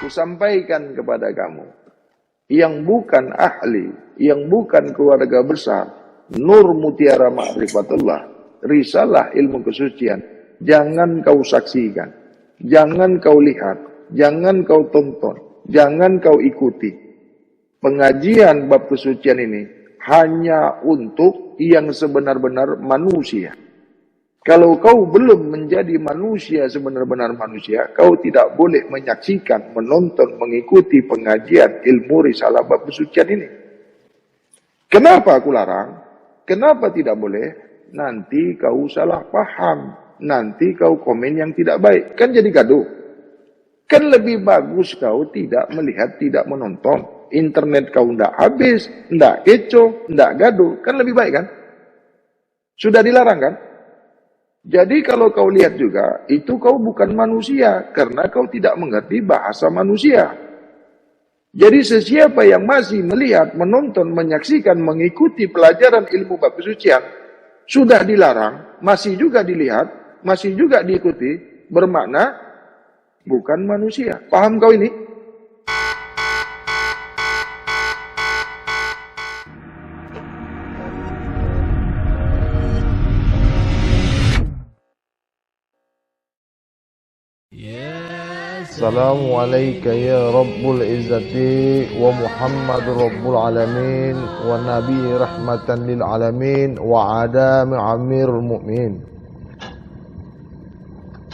kusampaikan kepada kamu, yang bukan ahli, yang bukan keluarga besar, nur mutiara ma'rifatullah, risalah ilmu kesucian, jangan kau saksikan, jangan kau lihat, jangan kau tonton, jangan kau ikuti. Pengajian bab kesucian ini hanya untuk yang sebenar-benar manusia. Kalau kau belum menjadi manusia sebenar-benar manusia, kau tidak boleh menyaksikan, menonton, mengikuti pengajian ilmu risalah bab kesucian ini. Kenapa aku larang? Kenapa tidak boleh? Nanti kau salah paham. Nanti kau komen yang tidak baik. Kan jadi gaduh. Kan lebih bagus kau tidak melihat, tidak menonton. Internet kau tidak habis, tidak kecoh, tidak gaduh. Kan lebih baik kan? Sudah dilarang kan? Jadi kalau kau lihat juga, itu kau bukan manusia, karena kau tidak mengerti bahasa manusia. Jadi sesiapa yang masih melihat, menonton, menyaksikan, mengikuti pelajaran ilmu bab kesucian, sudah dilarang, masih juga dilihat, masih juga diikuti, bermakna bukan manusia. Paham kau ini? Assalamualaikum ya Rabbul Izzati wa Muhammad Rabbul Alamin wa Nabi rahmatan lil alamin wa adam amirul mu'min.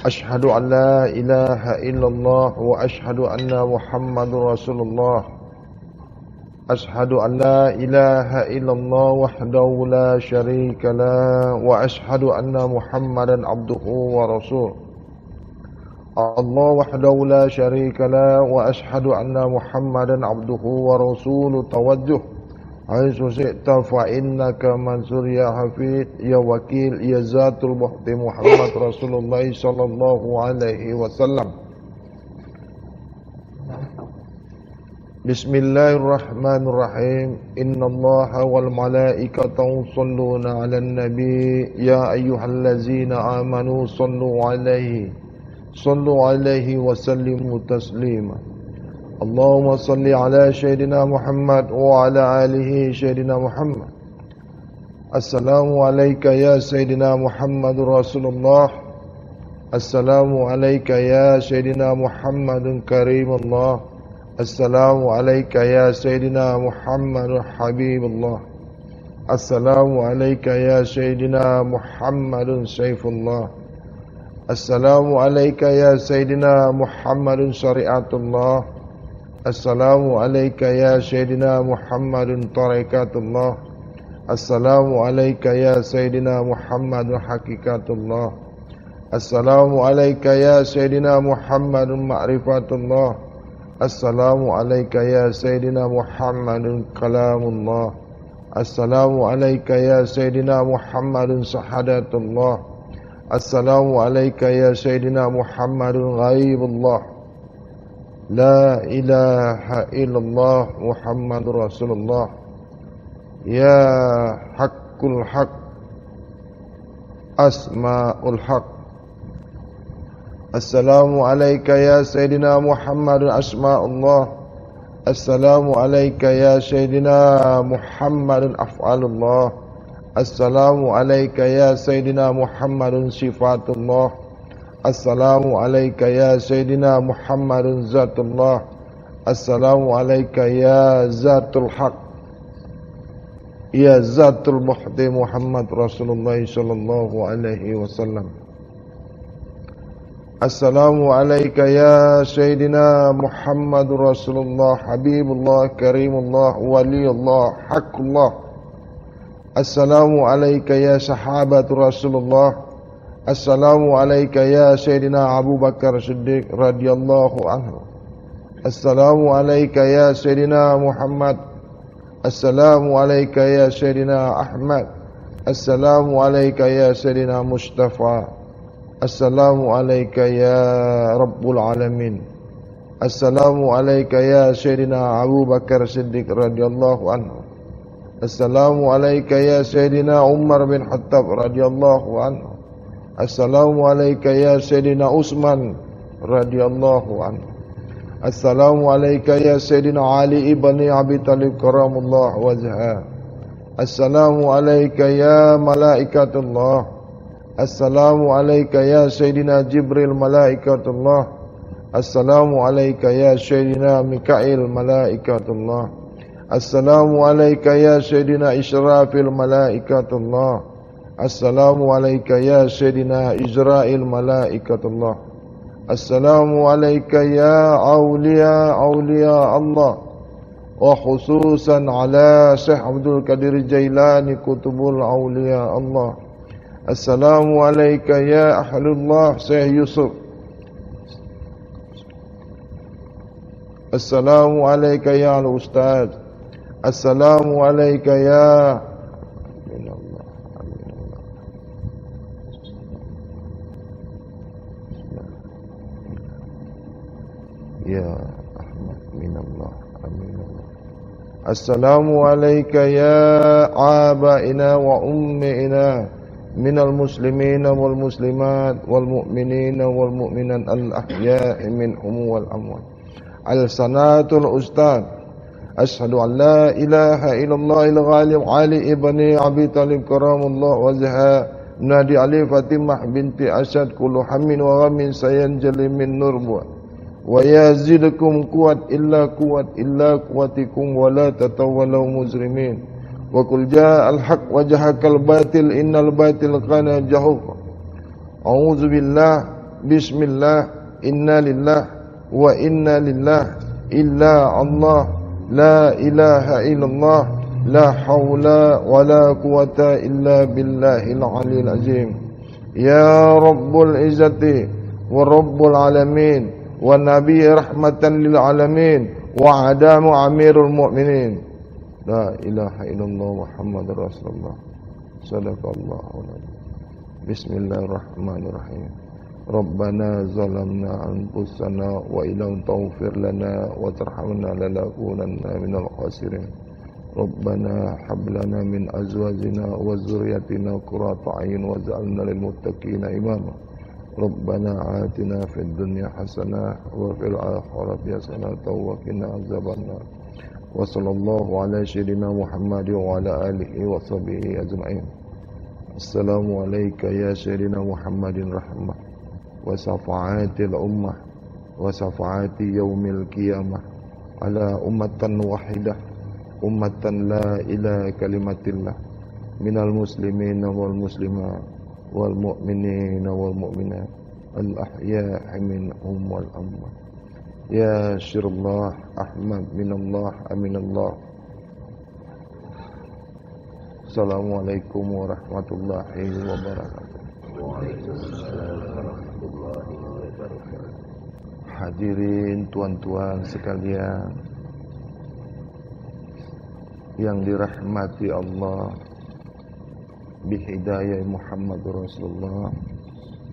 Ashhadu an la ilaha illallah wa ashhadu anna Muhammadur Rasulullah. Ashhadu an la ilaha illallah wahdahu la syarika la wa ashhadu anna Muhammadan abduhu wa rasuluh. Allah wahdahu la syarika la wa ashhadu anna Muhammadan abduhu wa rasuluh. Tawajjuh haitsu syi'ta fa innaka mansur ya hafid ya wakil ya zatul muhti Muhammad Rasulullah sallallahu alaihi wasallam. Bismillahirrahmanirrahim. Innallaha wal malaikata yusholluna 'alan nabi ya ayyuhallazina amanu shallu 'alaihi صلوا عليه وسلموا تسليما. اللهم صل على سيدنا محمد وعلى آله سيدنا محمد. السلام عليك يا سيدنا محمد رسول الله. السلام عليك يا سيدنا محمد كريم الله. السلام عليك يا سيدنا محمد حبيب الله. السلام عليك يا سيدنا محمد سيف الله. Assalamu alayka ya Sayyidina Muhammadun syariatullah. Assalamu alayka ya Sayyidina Muhammadun tarikatullah. Assalamu alayka ya Sayyidina Muhammadun hakikatullah. Assalamu alayka ya Sayyidina Muhammadun ma'rifatullah. Assalamu alayka ya Sayyidina Muhammadun kalamullah. Assalamu alayka ya Sayyidina Muhammadun sahadatullah. Assalamu alayka ya Sayyidina Muhammadun ghaibullah. La ilaha illallah Muhammadur Rasulullah. Ya haqqul haq, asma'ul haq. Assalamu alayka ya Sayyidina Muhammadun asma'ullah. Assalamu alayka ya Sayyidina Muhammadun af'alullah. Assalamu alayka ya Sayyidina Muhammadun sifatullah. Assalamu alayka ya Sayyidina Muhammadun zatullah. Assalamu alayka ya zatul haq, ya zatul muhdi Muhammad Rasulullah sallallahu alaihi wasallam. Assalamu alayka ya Sayyidina Muhammad Rasulullah Habibullah Karimullah Waliullah Haqqullah. Assalamu alayka ya sahabat Rasulullah. Assalamu alayka ya Sayyidina Abu Bakar Siddiq radhiyallahu anhu. Assalamu alayka ya Sayyidina Muhammad. Assalamu alayka ya Sayyidina Ahmad. Assalamu alayka ya Sayyidina Mustafa. Assalamu alayka ya Rabbul Alamin. Assalamu alayka ya Sayyidina Abu Bakar Siddiq radhiyallahu anhu. Assalamu alayka ya Sayyidina Umar bin Khattab radhiyallahu anhu. Assalamu alayka ya Sayyidina Utsman radhiyallahu anhu. Assalamu alayka ya Sayyidina Ali ibn Abi Talib karamullah wajhah. Assalamu alayka ya malaikatullah. Assalamu alayka ya Sayyidina Jibril malaikatullah. Assalamu alayka ya Sayyidina Mikail malaikatullah. Assalamu alayka ya Sayyidina Israfil malaikatullah. Assalamu alayka ya Sayyidina Israel malaikatullah. Assalamu alayka ya awliya Allah. Wa khususan ala Syekh Abdul Qadir Jailani kutubul awliya Allah. Assalamu alayka ya ahlullah Syekh Yusuf. Assalamu alayka ya al-ustaz. Assalamu alayka ya ya Ahmad minallah aminallah. Assalamu alayka ya abaina wa ummiina minal muslimina wal muslimat wal mu'minina wal mu'minat al ahya'i minhum wal amwat. Al sanatul ustaz. Ashhadu an la ilaha illallah il ghalib Ali ibni Abi Talib karamullah wajha. Nadi Ali Fatimah binti Asad kullu hammin wa ghamin sayanjali min nurbu. Wa yazidukum quwwat illa quwwatikum wa la tatawallaw muzrimin. Wa qul jaa al-haq wa jahaqal batil innal batil kana jahuqa. A'udzu billah bismillah inna lillah wa inna lillah illa Allah la ilaha illallah la haula wa la quwwata illa billahil aliyil azim. Ya rabbul izzati wa rabbul alamin wa nabi rahmatan lil alamin wa adamu amirul mu'minin. La ilaha illallah Muhammadur Rasulullah. Sadaqallahu alaihi. Bismillahirrahmanirrahim. Rabbana zalamna anfusana wa illam taghfir lana wa tarhamna lanakunanna minal khasirin. Rabbana hab lana min azwajina wa dhurriyyatina qurrata a'yun waj'alna lil muttaqina imama. Rabbana atina fid dunya hasanah wa fil akhirati hasanah wa qina azabannar. Wa sallallahu ala sayyidina Muhammad wa ala alihi wa sahbihi ajma'in. Assalamu alayka ya sayyidina Muhammadin rahmah wa safa'atil ummah wa safa'ati yaumil qiyamah ala ummatan wahidah ummatan la ilaha kalimatillah minal muslimina wal muslimat wal mu'minina wal mu'minat al ahya'i minhum wal amwat. Ya Syirullah Ahmad minallah aminallah. Assalamualaikum warahmatullahi wabarakatuh. Hadirin tuan-tuan sekalian yang dirahmati Allah, bihidayah Muhammad Rasulullah,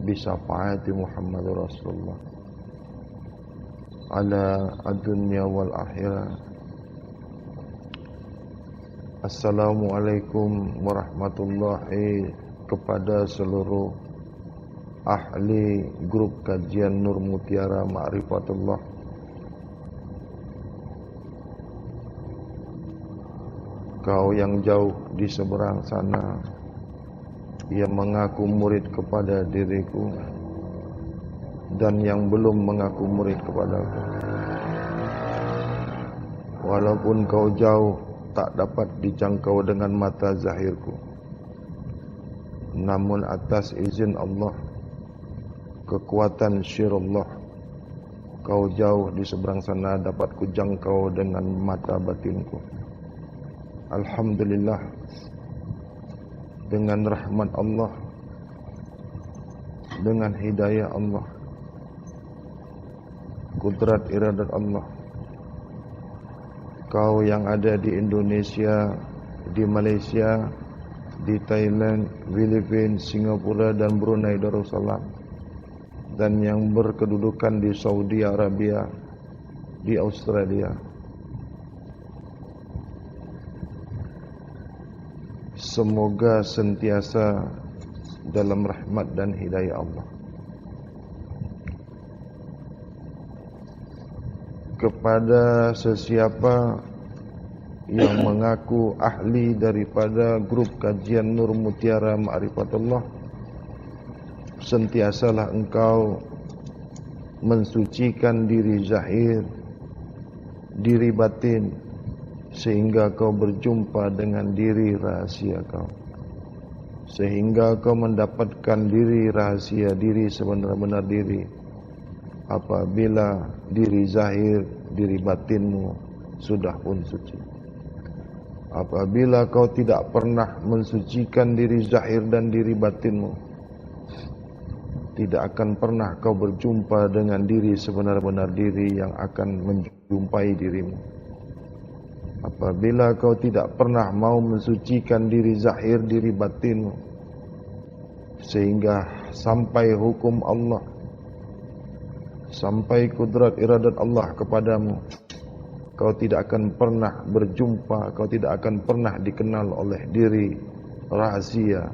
bisyafaati Muhammad Rasulullah, ala ad-dunya wal akhirah. Assalamualaikum warahmatullahi kepada seluruh ahli grup kajian Nur Mutiara Ma'rifatullah. Kau yang jauh di seberang sana, yang mengaku murid kepada diriku dan yang belum mengaku murid kepadaku. Walaupun kau jauh tak dapat dijangkau dengan mata zahirku, namun atas izin Allah, kekuatan syirullah, kau jauh di seberang sana dapat kujangkau dengan mata batinku. Alhamdulillah, dengan rahmat Allah, dengan hidayah Allah, kudrat iradat Allah, kau yang ada di Indonesia, di Malaysia, di Thailand, Filipina, Singapura dan Brunei Darussalam, dan yang berkedudukan di Saudi Arabia, di Australia. Semoga sentiasa dalam rahmat dan hidayah Allah. kepada sesiapa yang mengaku ahli daripada grup kajian Nur Mutiara Ma'rifatullah, sentiasalah engkau mensucikan diri zahir, diri batin, sehingga kau berjumpa dengan diri rahasia kau, sehingga kau mendapatkan diri rahasia, diri sebenar-benar diri. Apabila diri zahir, diri batinmu sudah pun suci. Apabila kau tidak pernah mensucikan diri zahir dan diri batinmu, tidak akan pernah kau berjumpa dengan diri sebenar-benar diri yang akan menjumpai dirimu. Apabila kau tidak pernah mau mensucikan diri zahir, diri batinmu, sehingga sampai hukum Allah, sampai kudrat iradat Allah kepadamu, kau tidak akan pernah berjumpa, kau tidak akan pernah dikenal oleh diri rahasia,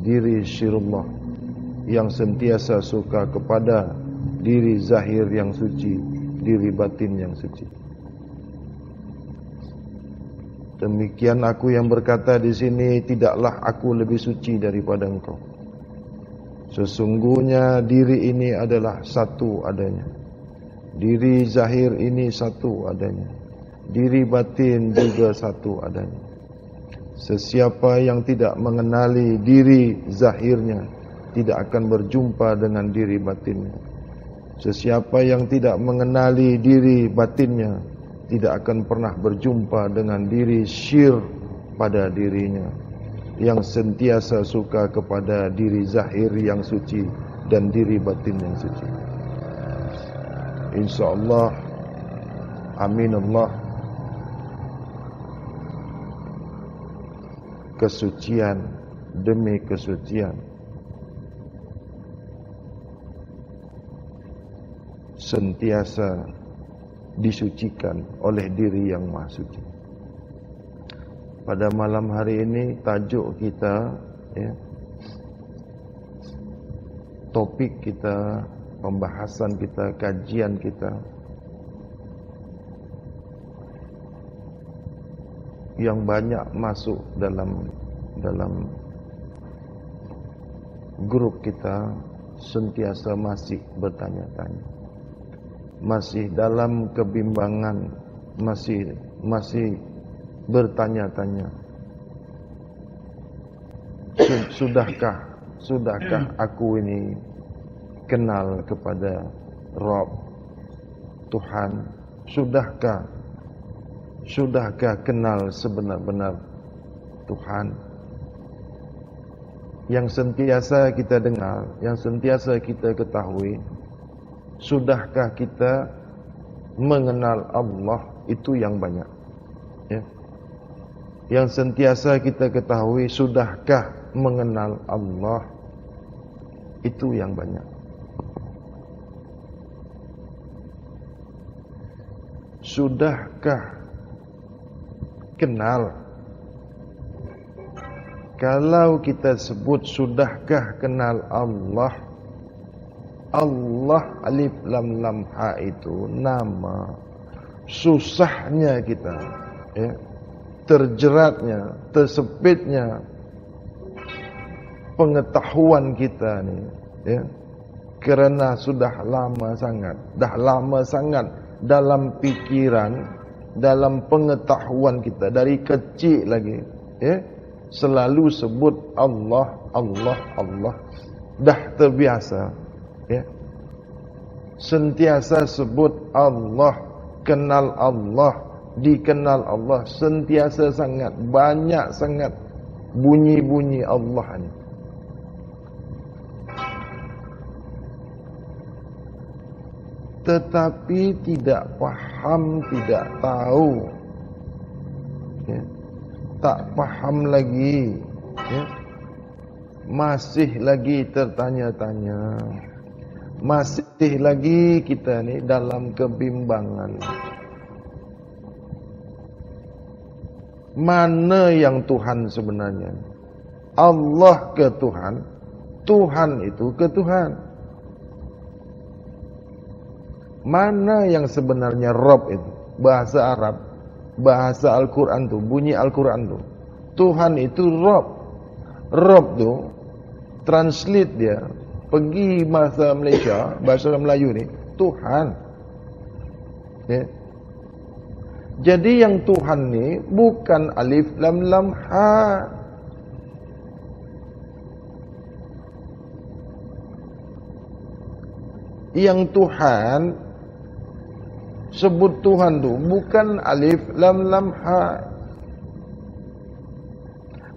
diri syirullah yang sentiasa suka kepada diri zahir yang suci, diri batin yang suci. Demikian aku yang berkata di sini, tidaklah aku lebih suci daripada engkau. Sesungguhnya diri ini adalah satu adanya. Diri zahir ini satu adanya. Diri batin juga satu adanya. Sesiapa yang tidak mengenali diri zahirnya, tidak akan berjumpa dengan diri batinnya. Sesiapa yang tidak mengenali diri batinnya, tidak akan pernah berjumpa dengan diri syir pada dirinya, yang sentiasa suka kepada diri zahir yang suci dan diri batin yang suci. InsyaAllah, amin Allah, kesucian demi kesucian sentiasa disucikan oleh diri yang maha suci. Pada malam hari ini tajuk kita, topik kita, pembahasan kita, kajian kita yang banyak masuk dalam grup kita sentiasa masih bertanya-tanya, masih dalam kebimbangan, masih bertanya-tanya, sudahkah aku ini kenal kepada Rabb Tuhan? Sudahkah kenal sebenar-benar Tuhan? Yang sentiasa kita dengar, yang sentiasa kita ketahui, sudahkah kita mengenal Allah? Itu yang banyak, ya. Yang sentiasa kita ketahui, sudahkah mengenal Allah? Itu yang banyak. Sudahkah kenal? Kalau kita sebut sudahkah kenal Allah, Allah alif lam lam ha itu nama. Susahnya kita, ya, terjeratnya, tersepitnya pengetahuan kita ni, ya, kerana sudah lama sangat dalam pikiran, dalam pengetahuan kita dari kecil lagi, ya, selalu sebut Allah, Allah, Allah, dah terbiasa, ya, sentiasa sebut Allah, kenal Allah, dikenal Allah, sentiasa sangat banyak sangat bunyi-bunyi Allah ni. Tetapi tidak faham, tidak tahu, ya, tak faham lagi, ya, masih lagi tertanya-tanya, masih lagi kita ni dalam kebimbangan. Mana yang Tuhan sebenarnya? Allah ke Tuhan, Tuhan itu ke Tuhan. Mana yang sebenarnya Rabb itu? Bahasa Arab, bahasa Al-Quran tu, bunyi Al-Quran tu. Tuhan itu Rabb. Rabb tu, translate dia, pergi bahasa Malaysia, bahasa Melayu ni, Tuhan. Ya. Jadi yang Tuhan ni bukan alif lam lam ha. Yang Tuhan, sebut Tuhan tu bukan alif lam lam ha.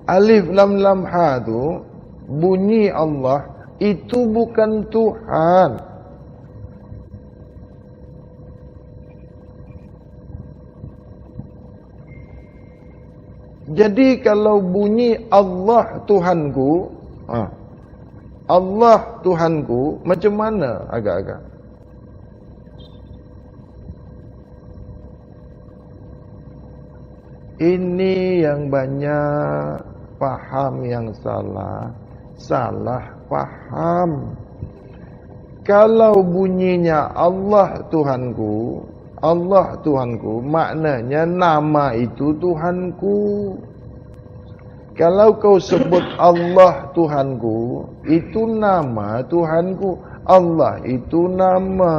Alif lam lam ha tu bunyi Allah, itu bukan Tuhan. Jadi kalau bunyi Allah Tuhanku, Allah Tuhanku, macam mana agak-agak? Ini yang banyak faham yang salah, salah faham. Kalau bunyinya Allah Tuhanku, Allah Tuhanku, maknanya nama itu Tuhanku. Kalau kau sebut Allah Tuhanku, itu nama Tuhanku. Allah itu nama.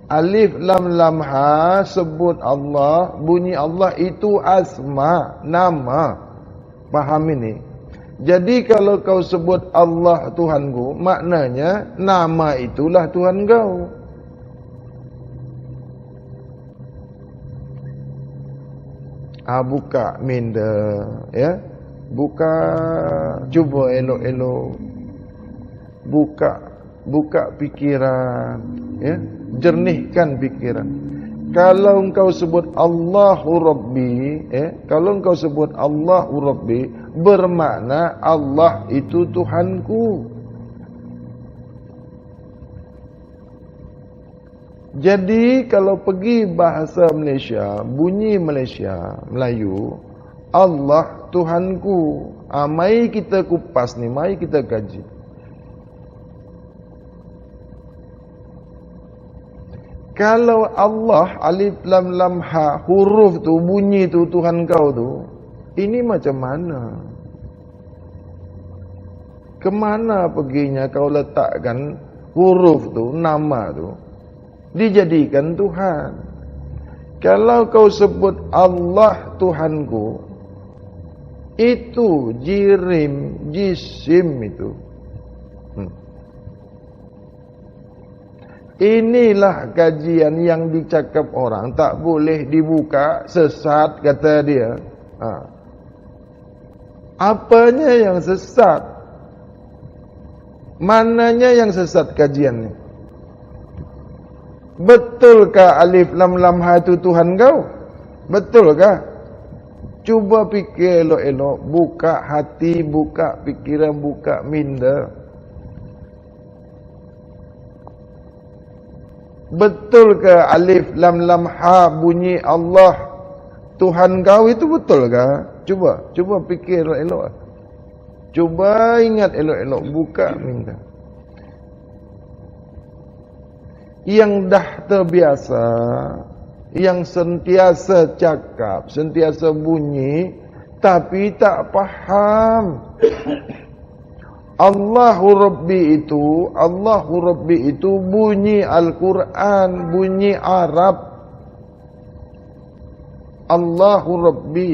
Alif lam lam ha, sebut Allah, bunyi Allah itu asma, nama. Faham ini? Jadi kalau kau sebut Allah Tuhanku, maknanya nama itulah Tuhan kau. Buka minda, ya. Buka, cuba elok-elok. Buka pikiran, ya. Jernihkan pikiran. Kalau engkau sebut Allahu Rabbi, kalau engkau sebut Allahu Rabbi, bermakna Allah itu Tuhanku. Jadi kalau pergi bahasa Malaysia, bunyi Malaysia, Melayu, Allah Tuhanku. Mari kita kupas ni, mari kita kaji. Kalau Allah, alif lam lam ha, huruf tu, bunyi tu Tuhan kau tu, ini macam mana? Kemana perginya kau letakkan huruf tu, nama tu, dijadikan Tuhan? Kalau kau sebut Allah Tuhanku, itu jirim, jisim itu. Inilah kajian yang dicakap orang, tak boleh dibuka, sesat kata dia. Apanya yang sesat? Mananya yang sesat kajian ni? Betulkah alif lam lam ha itu Tuhan kau? Betulkah? Cuba fikir elok-elok, buka hati, buka pikiran, buka minda. Betul ke alif lam lam ha bunyi Allah Tuhan kau itu betul ke? Cuba fikir elok-elok. Cuba ingat elok-elok, buka minda. Yang dah terbiasa, yang sentiasa cakap, sentiasa bunyi, tapi tak faham. Allahu Rabbi itu bunyi Al-Quran, bunyi Arab. Allahu Rabbi.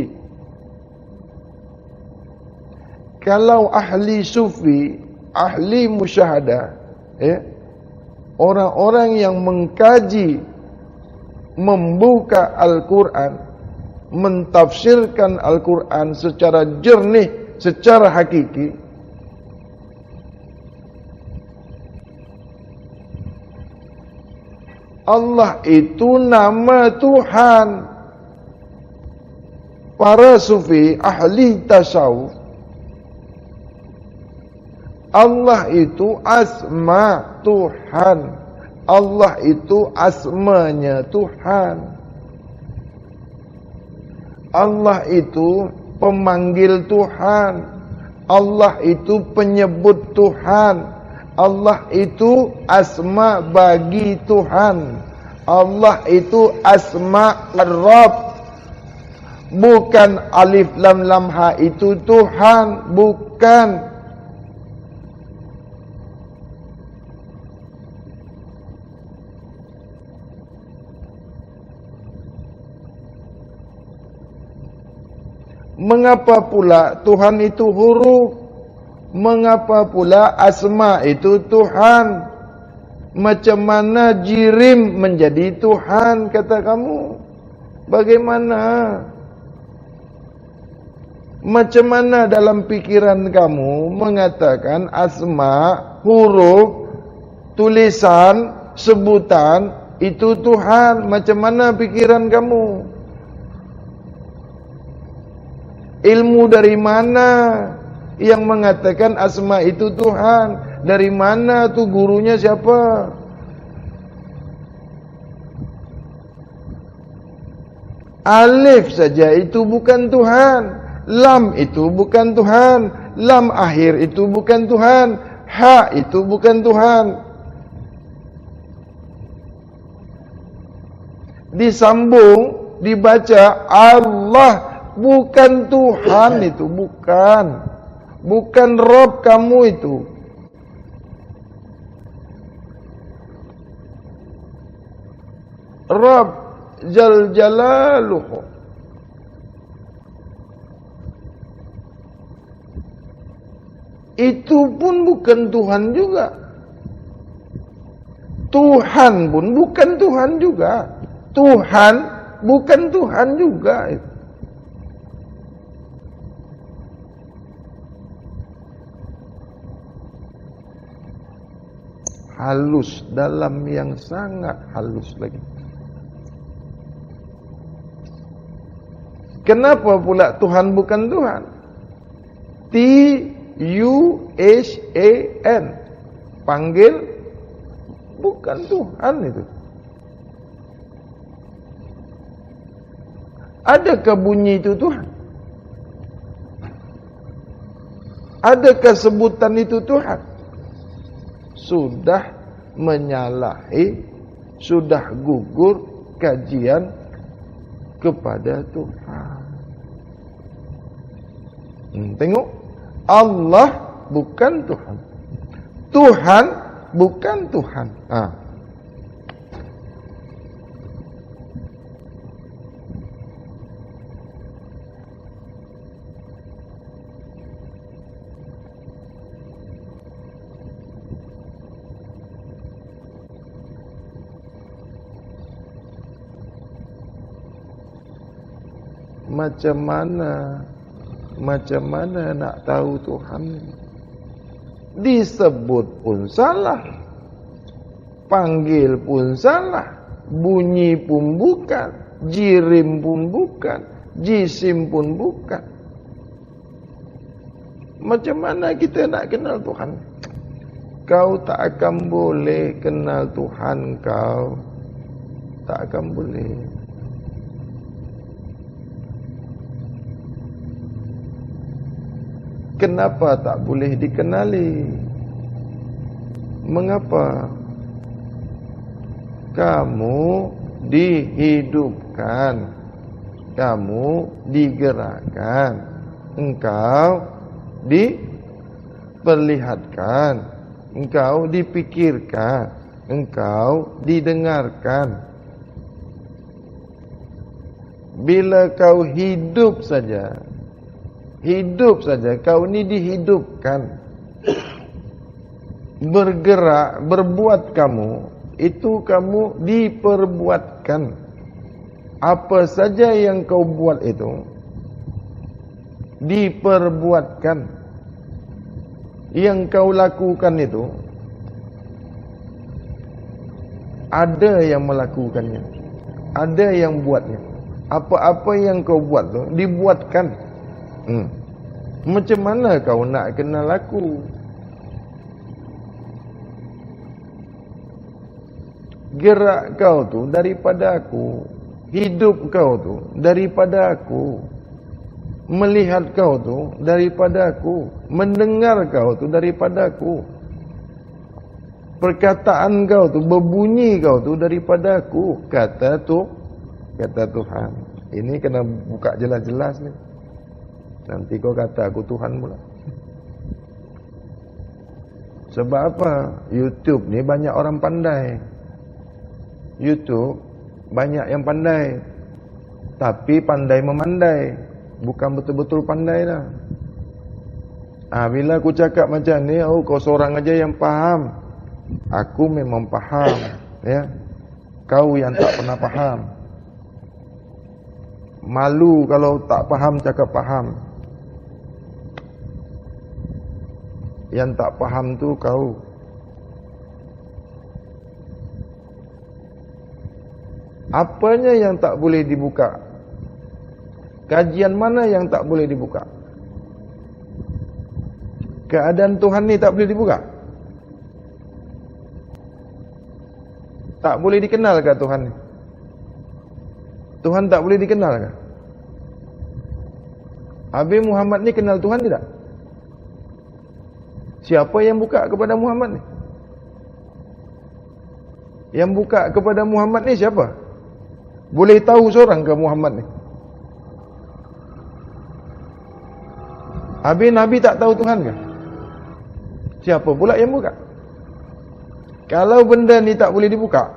Kalau ahli sufi, ahli musyahadah, orang-orang yang mengkaji, membuka Al-Quran, mentafsirkan Al-Quran secara jernih, secara hakiki, Allah itu nama Tuhan. Para sufi, ahli tasawuf, Allah itu asma Tuhan. Allah itu asmanya Tuhan. Allah itu pemanggil Tuhan. Allah itu penyebut Tuhan. Allah itu asma bagi Tuhan. Allah itu asma Ar-Rabb. Bukan alif lam lam ha itu Tuhan, bukan. Mengapa pula Tuhan itu huruf? Mengapa pula asma itu Tuhan? Macam mana jirim menjadi Tuhan, kata kamu? Bagaimana? Macam mana dalam pikiran kamu mengatakan asma, huruf, tulisan, sebutan itu Tuhan? Macam mana pikiran kamu? Ilmu dari mana yang mengatakan asma itu Tuhan? Dari mana tuh, gurunya siapa? Alif saja itu bukan Tuhan. Lam itu bukan Tuhan. Lam akhir itu bukan Tuhan. Ha itu bukan Tuhan. Disambung, dibaca Allah, bukan Tuhan itu, bukan. Bukan Rob kamu itu. Rob Jal Jalaluhu. Itu pun bukan Tuhan juga. Tuhan pun bukan Tuhan juga. Tuhan bukan Tuhan juga. Halus, dalam yang sangat halus lagi. Kenapa pula Tuhan bukan Tuhan? T-U-H-A-N. Panggil, bukan Tuhan itu. Adakah bunyi itu Tuhan? Adakah sebutan itu Tuhan? Sudah menyalahi, sudah gugur kajian kepada Tuhan. Tengok, Allah bukan Tuhan. Tuhan bukan Tuhan. Macam mana nak tahu Tuhan? Disebut pun salah, panggil pun salah, bunyi pun bukan, jirim pun bukan, jisim pun bukan. Macam mana kita nak kenal Tuhan? Kau tak akan boleh kenal Tuhan kau. Tak akan boleh. Kenapa tak boleh dikenali? Mengapa? Kamu dihidupkan, kamu digerakkan, engkau diperlihatkan, engkau dipikirkan, engkau didengarkan. Bila kau hidup saja, kau ni dihidupkan. Bergerak, berbuat kamu, itu kamu diperbuatkan. Apa saja yang kau buat itu diperbuatkan. Yang kau lakukan itu ada yang melakukannya, ada yang buatnya. Apa-apa yang kau buat tu dibuatkan. Macam mana kau nak kenal aku? Gerak kau tu daripada aku, hidup kau tu daripada aku, melihat kau tu daripada aku, mendengar kau tu daripada aku. perkataan kau tu, berbunyi kau tu daripada aku, kata Tuhan. Ini kena buka jelas-jelas ni. Nanti kau kata aku Tuhan pula. Sebab apa? YouTube ni banyak orang pandai. YouTube banyak yang pandai. Tapi pandai memandai, bukan betul-betul pandai lah. Bila aku cakap macam ni, kau seorang aja yang faham. Aku memang faham, ya. Kau yang tak pernah faham. Malu kalau tak faham cakap faham. Yang tak faham tu kau. Apanya yang tak boleh dibuka? Kajian mana yang tak boleh dibuka? Keadaan Tuhan ni tak boleh dibuka? Tak boleh dikenal ke Tuhan ni? Tuhan tak boleh dikenal ke? Habis Muhammad ni kenal Tuhan tidak? Siapa yang buka kepada Muhammad ni? Yang buka kepada Muhammad ni siapa? Boleh tahu seorang ke Muhammad ni? Habis Nabi tak tahu Tuhan ke? Siapa pula yang buka? Kalau benda ni tak boleh dibuka,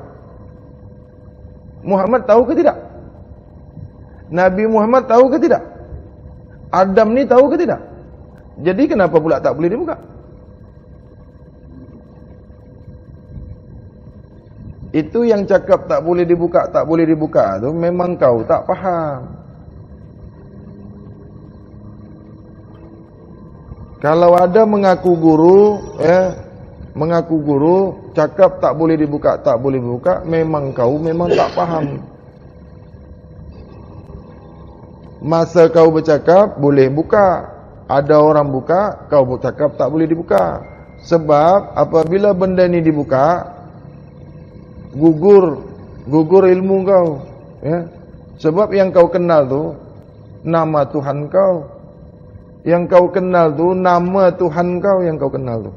Muhammad tahu ke tidak? Nabi Muhammad tahu ke tidak? Adam ni tahu ke tidak? Jadi kenapa pula tak boleh dibuka? Itu yang cakap tak boleh dibuka tu memang kau tak faham. Kalau ada mengaku guru, cakap tak boleh dibuka, memang kau tak faham. Masa kau bercakap boleh buka, ada orang buka, kau bercakap tak boleh dibuka. Sebab apabila benda ni dibuka, gugur ilmu kau, ya. Sebab yang kau kenal tu nama Tuhan kau. Yang kau kenal tu nama Tuhan kau yang kau kenal tu.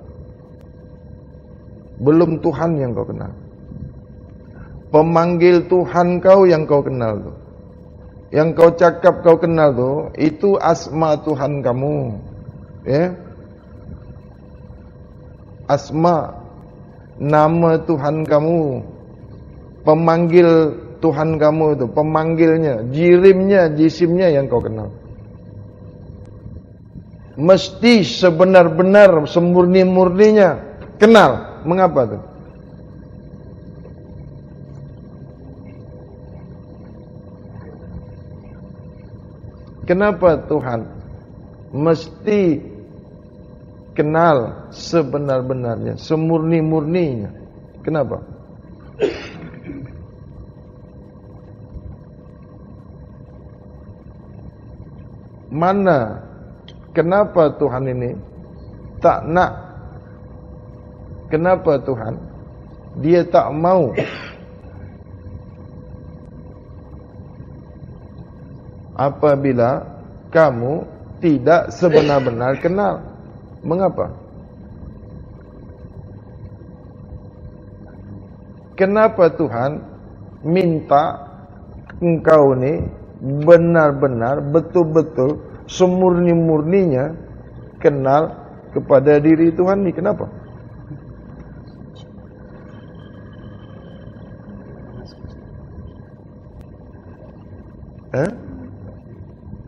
Belum Tuhan yang kau kenal. Pemanggil Tuhan kau yang kau kenal tu. Yang kau cakap kau kenal tu, itu asma Tuhan kamu, ya. Asma, nama Tuhan kamu. Pemanggil Tuhan kamu tu, pemanggilnya, jirimnya, jisimnya yang kau kenal. Mesti sebenar-benar, semurni-murninya kenal. Mengapa tu? Kenapa Tuhan mesti kenal sebenar-benarnya, semurni-murninya? Kenapa? Mana? Kenapa Tuhan ini tak nak? Kenapa Tuhan dia tak mau apabila kamu tidak sebenar-benar kenal? Mengapa? Kenapa Tuhan minta engkau ni benar-benar, betul-betul, semurni-murninya kenal kepada diri Tuhan ni? Kenapa?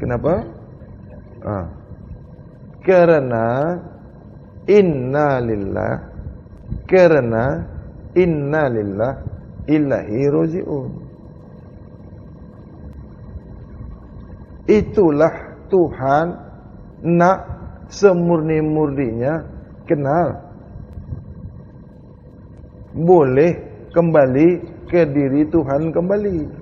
Kenapa? Karena inna lillah ilahi roji'un. Itulah Tuhan nak semurni-murninya kenal. Boleh kembali ke diri Tuhan kembali.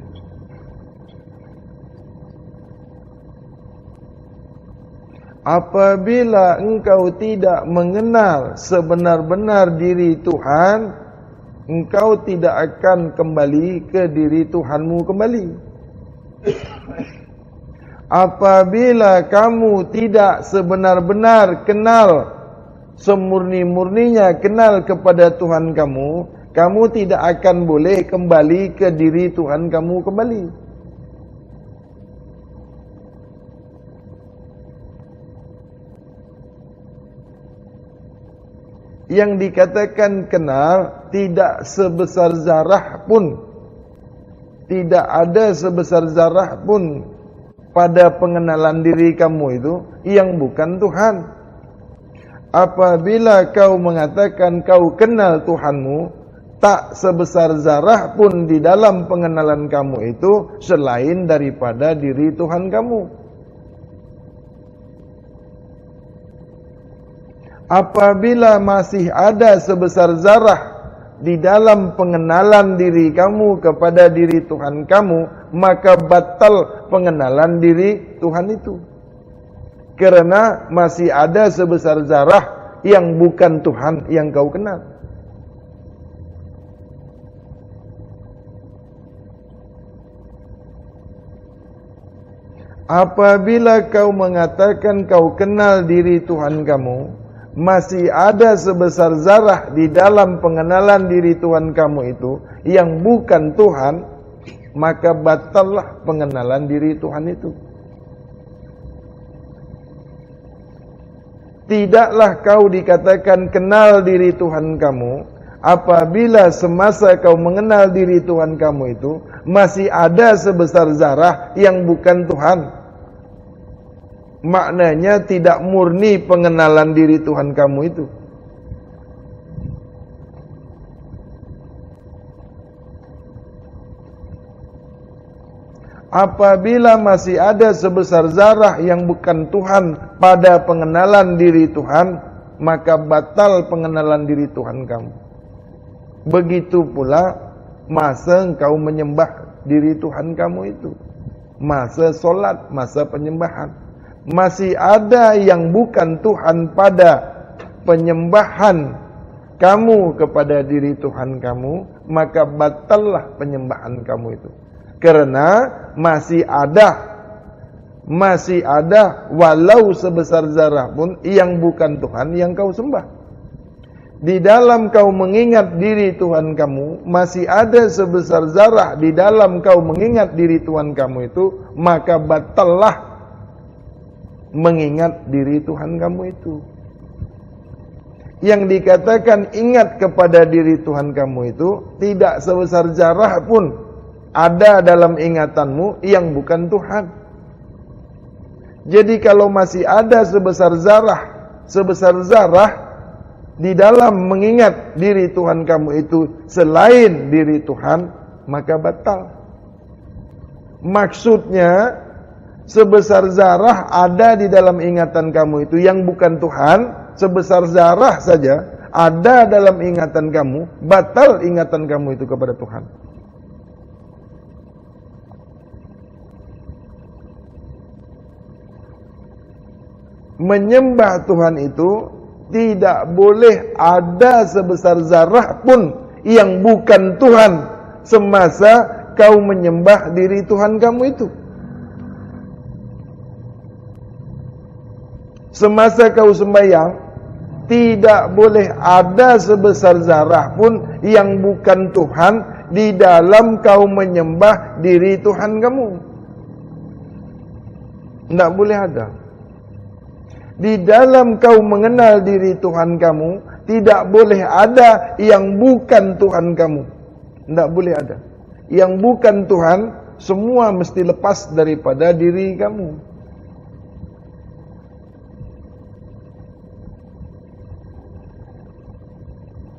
Apabila engkau tidak mengenal sebenar-benar diri Tuhan, engkau tidak akan kembali ke diri Tuhanmu kembali. Apabila kamu tidak sebenar-benar kenal semurni-murninya kenal kepada Tuhan kamu, kamu tidak akan boleh kembali ke diri Tuhan kamu kembali. Yang dikatakan kenal tidak sebesar zarah pun, tidak ada sebesar zarah pun pada pengenalan diri kamu itu yang bukan Tuhan. Apabila kau mengatakan kau kenal Tuhanmu, tak sebesar zarah pun di dalam pengenalan kamu itu selain daripada diri Tuhan kamu. Apabila masih ada sebesar zarah di dalam pengenalan diri kamu kepada diri Tuhan kamu, maka batal pengenalan diri Tuhan itu. Karena masih ada sebesar zarah yang bukan Tuhan yang kau kenal. Apabila kau mengatakan kau kenal diri Tuhan kamu, masih ada sebesar zarah di dalam pengenalan diri Tuhan kamu itu yang bukan Tuhan, maka batallah pengenalan diri Tuhan itu. Tidaklah kau dikatakan kenal diri Tuhan kamu apabila semasa kau mengenal diri Tuhan kamu itu masih ada sebesar zarah yang bukan Tuhan. Maknanya tidak murni pengenalan diri Tuhan kamu itu. Apabila masih ada sebesar zarah yang bukan Tuhan pada pengenalan diri Tuhan, maka batal pengenalan diri Tuhan kamu. Begitu pula masa engkau menyembah diri Tuhan kamu itu, masa solat, masa penyembahan. Masih ada yang bukan Tuhan pada penyembahan kamu kepada diri Tuhan kamu, maka batallah penyembahan kamu itu. Karena masih ada walau sebesar zarah pun yang bukan Tuhan yang kau sembah. Di dalam kau mengingat diri Tuhan kamu, masih ada sebesar zarah di dalam kau mengingat diri Tuhan kamu itu, maka batallah mengingat diri Tuhan kamu itu. Yang dikatakan ingat kepada diri Tuhan kamu itu tidak sebesar zarah pun ada dalam ingatanmu yang bukan Tuhan. Jadi kalau masih ada sebesar zarah di dalam mengingat diri Tuhan kamu itu selain diri Tuhan, maka batal. Maksudnya sebesar zarah ada di dalam ingatan kamu itu yang bukan Tuhan, sebesar zarah saja ada dalam ingatan kamu, batal ingatan kamu itu kepada Tuhan. Menyembah Tuhan itu tidak boleh ada sebesar zarah pun yang bukan Tuhan semasa kau menyembah diri Tuhan kamu itu. Semasa kau sembahyang, tidak boleh ada sebesar zarah pun yang bukan Tuhan di dalam kau menyembah diri Tuhan kamu. Tidak boleh ada. Di dalam kau mengenal diri Tuhan kamu, tidak boleh ada yang bukan Tuhan kamu. Tidak boleh ada. Yang bukan Tuhan, semua mesti lepas daripada diri kamu.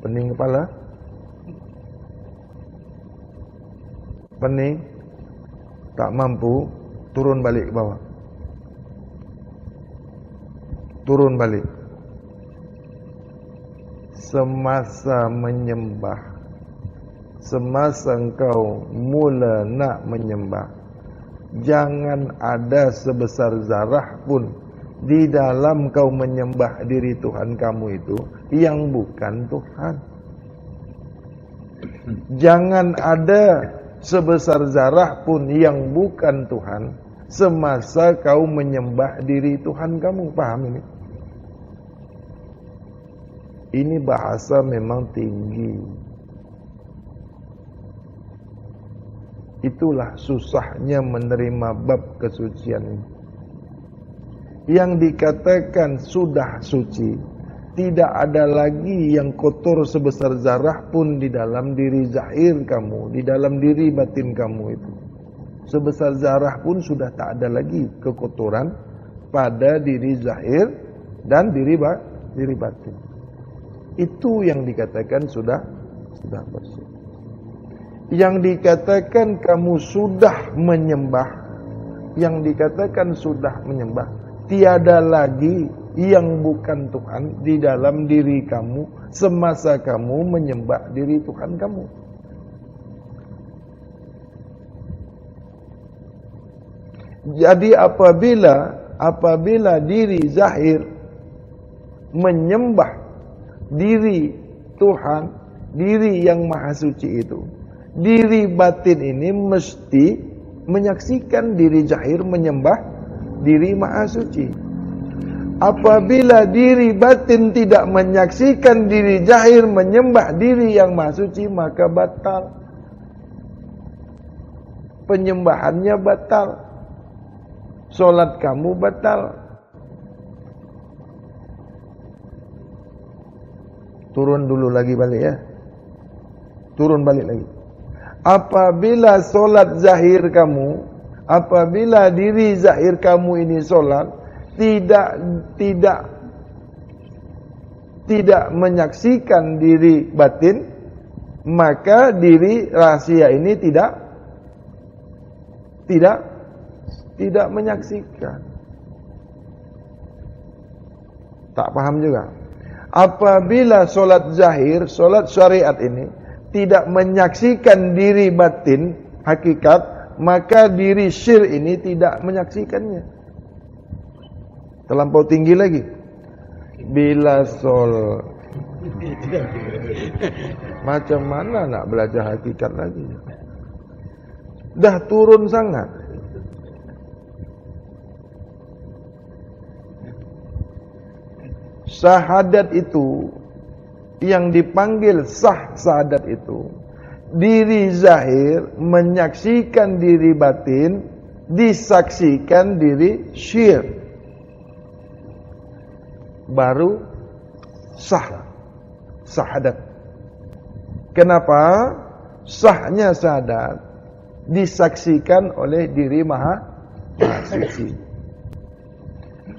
Pening kepala? Pening? Tak mampu? Turun balik ke bawah. Turun balik. Semasa menyembah, semasa engkau mula nak menyembah, jangan ada sebesar zarah pun di dalam kau menyembah diri Tuhan kamu itu yang bukan Tuhan. Jangan ada sebesar zarah pun yang bukan Tuhan semasa kau menyembah diri Tuhan kamu. Paham ini? Ini bahasa memang tinggi. Itulah susahnya menerima bab kesucian ini. Yang dikatakan sudah suci, tidak ada lagi yang kotor sebesar zarah pun di dalam diri zahir kamu, di dalam diri batin kamu itu. Sebesar zarah pun sudah tak ada lagi kekotoran pada diri zahir dan diri batin. Itu yang dikatakan sudah bersih. Yang dikatakan kamu sudah menyembah, yang dikatakan sudah menyembah, tiada lagi yang bukan Tuhan di dalam diri kamu semasa kamu menyembah diri Tuhan kamu. Jadi apabila diri zahir menyembah diri Tuhan, diri yang maha suci itu, diri batin ini mesti menyaksikan diri zahir menyembah diri maha suci. Apabila diri batin tidak menyaksikan diri zahir menyembah diri yang maha suci, maka batal. Penyembahannya batal. Solat kamu batal. Turun dulu lagi balik ya. Turun balik lagi. Apabila solat zahir kamu, apabila diri zahir kamu ini solat, tidak menyaksikan diri batin, maka diri rahasia ini tidak menyaksikan. Tak paham juga. Apabila solat zahir, solat syariat ini tidak menyaksikan diri batin hakikat, maka diri syir ini tidak menyaksikannya. Terlampau tinggi lagi. Bila macam mana nak belajar hakikat lagi? Dah turun sangat. Syahadat itu yang dipanggil sah syahadat itu, diri zahir menyaksikan diri batin, disaksikan diri syir, baru sah syahadat. Kenapa? Sahnya syahadat disaksikan oleh diri maha suci.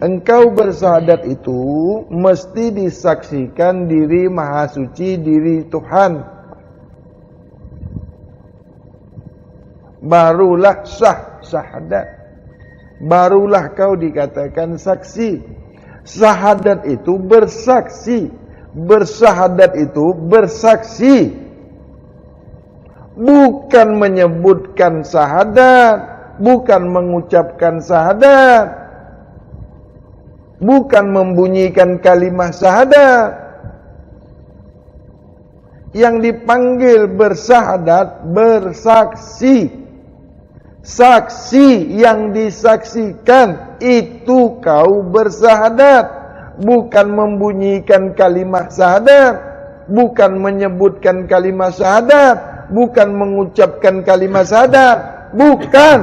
Engkau bersyahadat itu mesti disaksikan diri maha suci, diri Tuhan. Barulah sah syahadat. Barulah kau dikatakan saksi. Syahadat itu bersaksi. Bersyahadat itu bersaksi. Bukan menyebutkan syahadat, bukan mengucapkan syahadat, bukan membunyikan kalimah syahadat. Yang dipanggil bersyahadat, bersaksi. Saksi yang disaksikan, itu kau bersyahadat. Bukan membunyikan kalimah syahadat, bukan menyebutkan kalimah syahadat, bukan mengucapkan kalimah syahadat, bukan.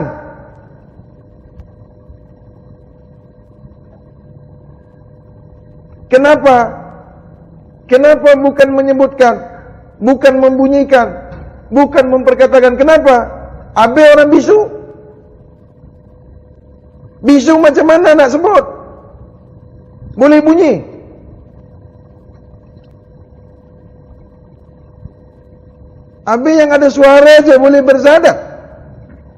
Kenapa? Kenapa bukan menyebutkan, bukan membunyikan, bukan memperkatakan? Kenapa? Abe orang bisu. Bisu macam mana nak sebut? Boleh bunyi. Abe yang ada suara saja boleh bersyahadat.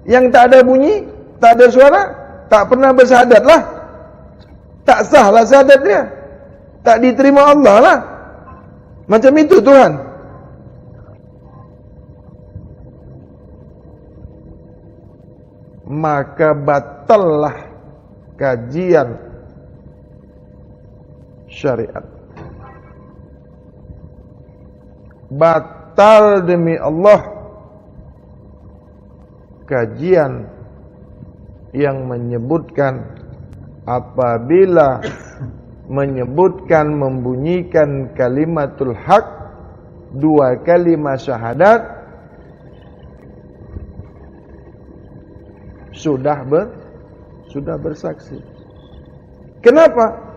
Yang tak ada bunyi, tak ada suara, tak pernah bersyahadat lah. Tak sah lah syahadat dia. Tak diterima Allah lah. Macam itu Tuhan. Maka batallah kajian syariat. Batal demi Allah kajian yang menyebutkan apabila menyebutkan, membunyikan kalimatul haq, dua kalimat syahadat, sudah bersaksi. Kenapa?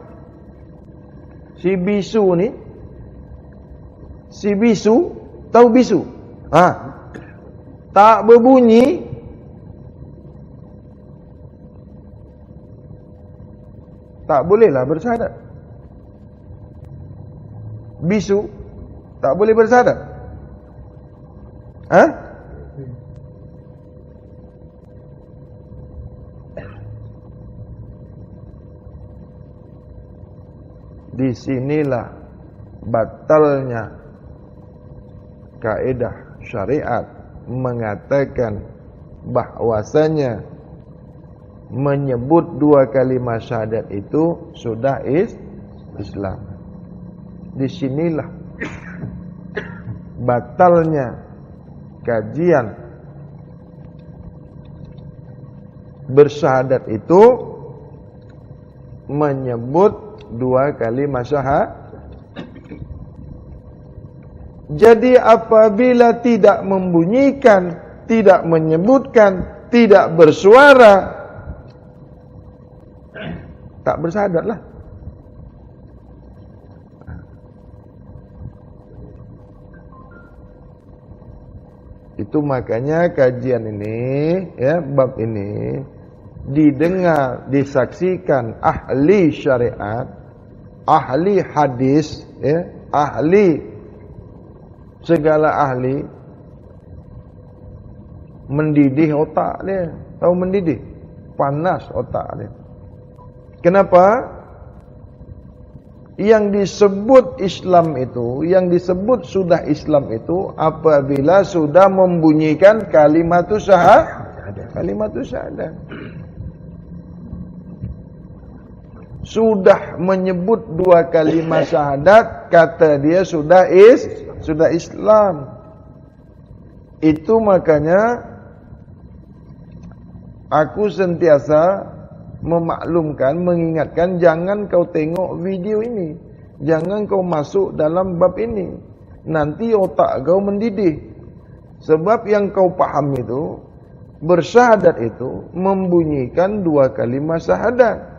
Si bisu, tahu bisu? Tak berbunyi, tak bolehlah bersyahadat. Bisu tak boleh bersyahadat. Di sinilah batalnya kaidah syariat mengatakan bahwasanya menyebut dua kalimat syahadat itu sudah Islam. Di sinilah batalnya kajian bersyahadat itu menyebut dua kalimat syahadat. Jadi apabila tidak membunyikan, tidak menyebutkan, tidak bersuara, tak bersyahadatlah. Itu makanya kajian ini, ya, bab ini didengar, disaksikan ahli syariat, ahli hadis, ya, ahli segala ahli, mendidih otak dia. Tahu mendidih? Panas otak dia. Kenapa? Yang disebut Islam itu, yang disebut sudah Islam itu apabila sudah membunyikan kalimatus syahadat. Kalimatus syahadat. Sudah menyebut dua kalimat syahadat, kata dia sudah Islam. Itu makanya aku sentiasa memaklumkan, mengingatkan, jangan kau tengok video ini, jangan kau masuk dalam bab ini, nanti otak kau mendidih. Sebab yang kau paham itu, bersyahadat itu membunyikan dua kalimat syahadat.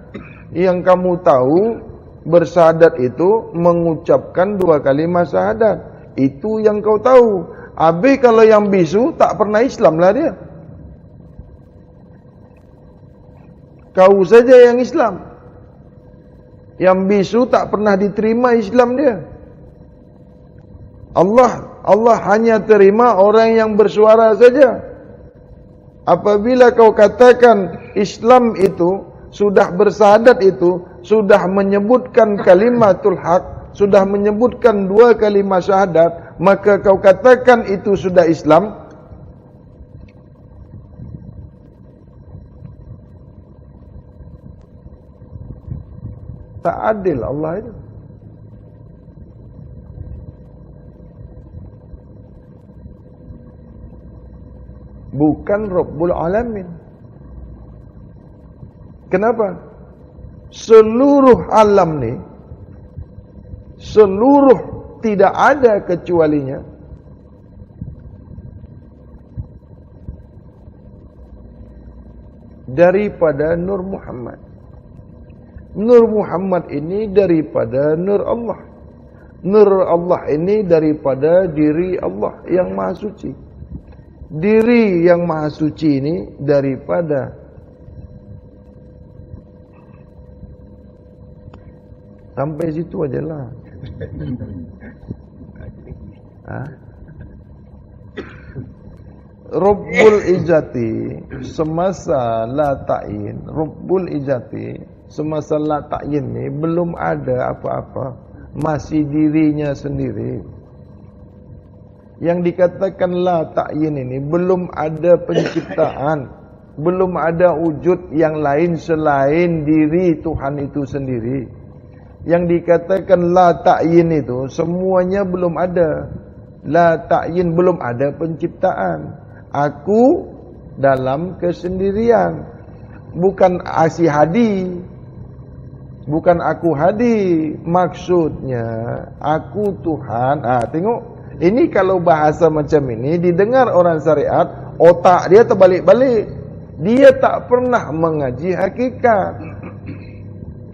Yang kamu tahu, bersyahadat itu mengucapkan dua kalimat syahadat. Itu yang kau tahu. Habis kalau yang bisu tak pernah Islam lah dia. Kau saja yang Islam. Yang bisu tak pernah diterima Islam dia. Allah hanya terima orang yang bersuara saja. Apabila kau katakan Islam itu sudah bersyahadat itu, sudah menyebutkan kalimatul haq, sudah menyebutkan dua kalimat syahadat, maka kau katakan itu sudah Islam. Tak adil Allah itu. Bukan Rabbul Alamin. Kenapa? Seluruh alam ni, seluruh tidak ada kecualinya, daripada Nur Muhammad. Nur Muhammad ini daripada Nur Allah. Nur Allah ini daripada diri Allah yang Maha Suci. Diri yang Maha Suci ini daripada, sampai situ aja lah. Rabbul Izzati semasa la ta'yin, Rabbul Izzati semasa la ta'yin ni belum ada apa-apa, masih dirinya sendiri. Yang dikatakan la ta'yin ini belum ada penciptaan, belum ada wujud yang lain selain diri Tuhan itu sendiri. Yang dikatakan la ta'yin itu semuanya belum ada. La ta'yin belum ada penciptaan. Aku dalam kesendirian. Bukan asi hadi. Bukan aku Hadi. Maksudnya aku Tuhan. Tengok. Ini kalau bahasa macam ini didengar orang syariat, otak dia terbalik-balik. Dia tak pernah mengaji hakikat.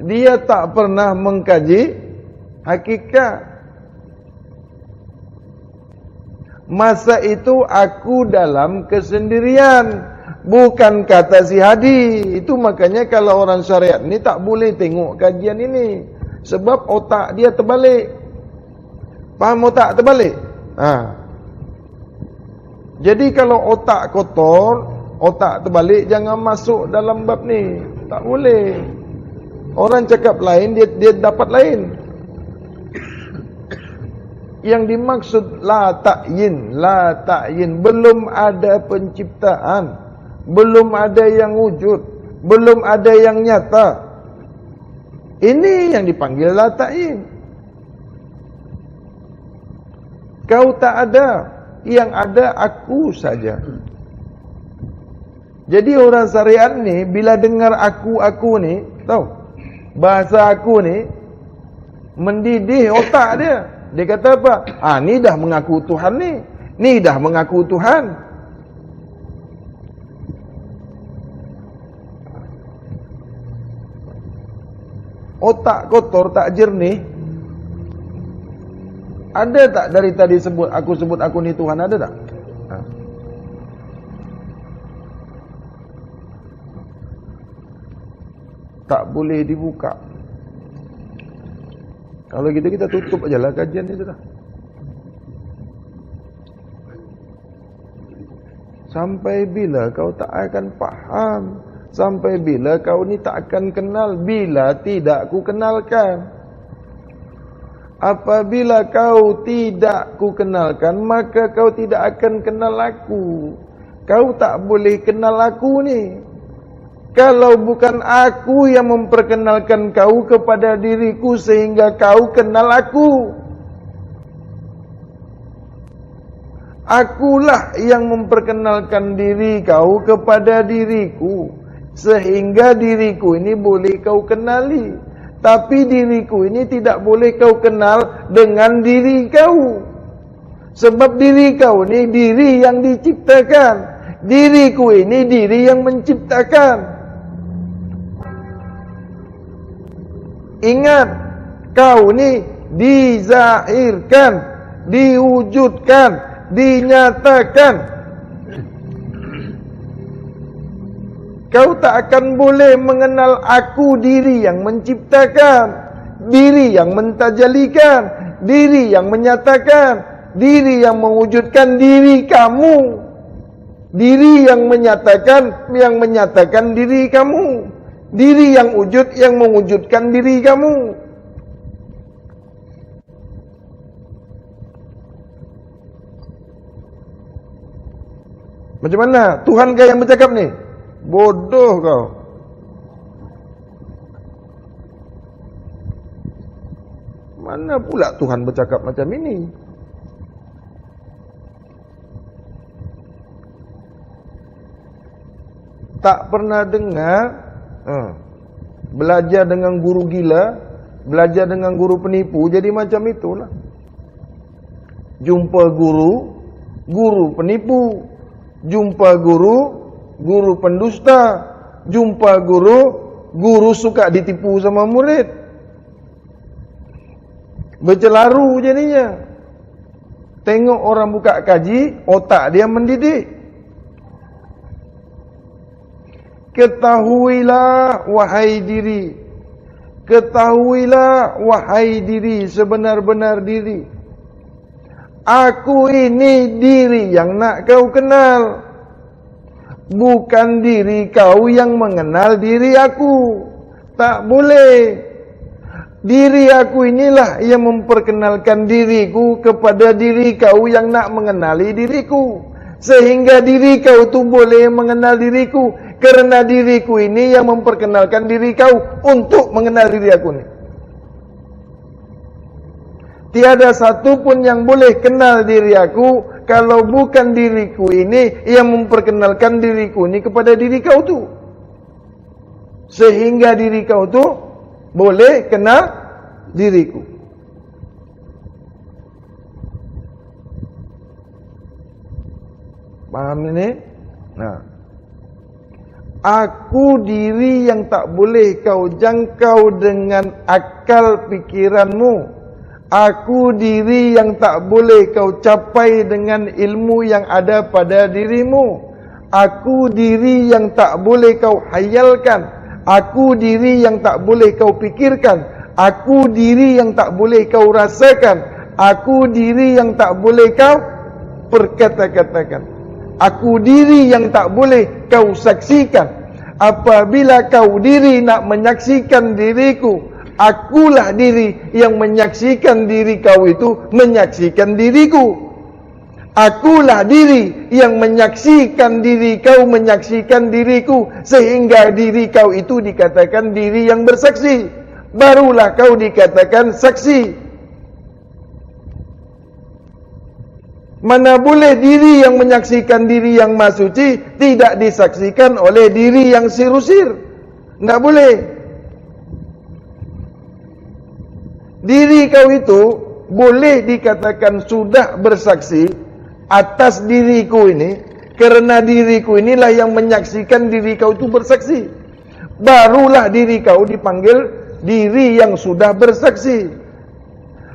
Dia tak pernah mengkaji hakikat. Masa itu aku dalam kesendirian. Bukan kata si Hadi. Itu makanya kalau orang syariat ni tak boleh tengok kajian ini. Sebab otak dia terbalik. Faham otak terbalik? Jadi kalau otak kotor, otak terbalik, jangan masuk dalam bab ni. Tak boleh. Orang cakap lain, dia dapat lain. Yang dimaksud la ta'yin, belum ada penciptaan, belum ada yang wujud, belum ada yang nyata. Ini yang dipanggil la ta'yin. Kau tak ada, yang ada aku saja. Jadi orang syariat ni bila dengar aku ni, tahu? Bahasa aku ni mendidih otak dia. Dia kata apa? Ni dah mengaku Tuhan ni. Ni dah mengaku Tuhan. Otak kotor, tak jernih. Ada tak dari tadi sebut aku ni Tuhan, ada tak? Tak boleh dibuka. Kalau gitu kita tutup aja lah kajian itu dah. Sampai bila kau tak akan faham? Sampai bila kau ni tak akan kenal? Bila tidak ku kenalkan? Apabila kau tidak ku kenalkan, maka kau tidak akan kenal aku. Kau tak boleh kenal aku ni. Kalau bukan aku yang memperkenalkan kau kepada diriku sehingga kau kenal aku. Akulah yang memperkenalkan diri kau kepada diriku sehingga diriku ini boleh kau kenali. Tapi diriku ini tidak boleh kau kenal dengan diri kau. Sebab diri kau ini diri yang diciptakan. Diriku ini diri yang menciptakan. Ingat, kau ni dizahirkan, diwujudkan, dinyatakan. Kau tak akan boleh mengenal aku diri yang menciptakan, diri yang mentajalikan, diri yang menyatakan, diri yang mewujudkan diri kamu. Diri yang menyatakan diri kamu. Diri yang wujud yang mewujudkan diri kamu. Macam mana? Tuhan kau yang bercakap ni? Bodoh kau. Mana pula Tuhan bercakap macam ini? Tak pernah dengar belajar dengan guru gila, belajar dengan guru penipu, jadi macam itulah. Jumpa guru, guru penipu. Jumpa guru, guru pendusta. Jumpa guru, guru suka ditipu sama murid. Bercelaru jadinya. Tengok orang buka kaji, otak dia mendidik. Ketahuilah wahai diri. Ketahuilah wahai diri, sebenar-benar diri. Aku ini diri yang nak kau kenal. Bukan diri kau yang mengenal diri aku. Tak boleh. Diri aku inilah yang memperkenalkan diriku kepada diri kau yang nak mengenali diriku. Sehingga diri kau tu boleh mengenal diriku. Kerana diriku ini yang memperkenalkan diri kau untuk mengenal diri aku ni. Tiada satu pun yang boleh kenal diri aku kalau bukan diriku ini yang memperkenalkan diriku ini kepada diri kau tu. Sehingga diri kau tu boleh kenal diriku. Paham ini? Nah, aku diri yang tak boleh kau jangkau dengan akal pikiranmu. Aku diri yang tak boleh kau capai dengan ilmu yang ada pada dirimu. Aku diri yang tak boleh kau hayalkan. Aku diri yang tak boleh kau pikirkan. Aku diri yang tak boleh kau rasakan. Aku diri yang tak boleh kau perkata-katakan. Aku diri yang tak boleh kau saksikan. Apabila kau diri nak menyaksikan diriku, akulah diri yang menyaksikan diri kau itu menyaksikan diriku. Akulah diri yang menyaksikan diri kau menyaksikan diriku, sehingga diri kau itu dikatakan diri yang bersaksi. Barulah kau dikatakan saksi. Mana boleh diri yang menyaksikan diri yang maha suci tidak disaksikan oleh diri yang sirusir. Tidak boleh. Diri kau itu boleh dikatakan sudah bersaksi atas diriku ini, kerana diriku inilah yang menyaksikan diri kau itu bersaksi. Barulah diri kau dipanggil diri yang sudah bersaksi.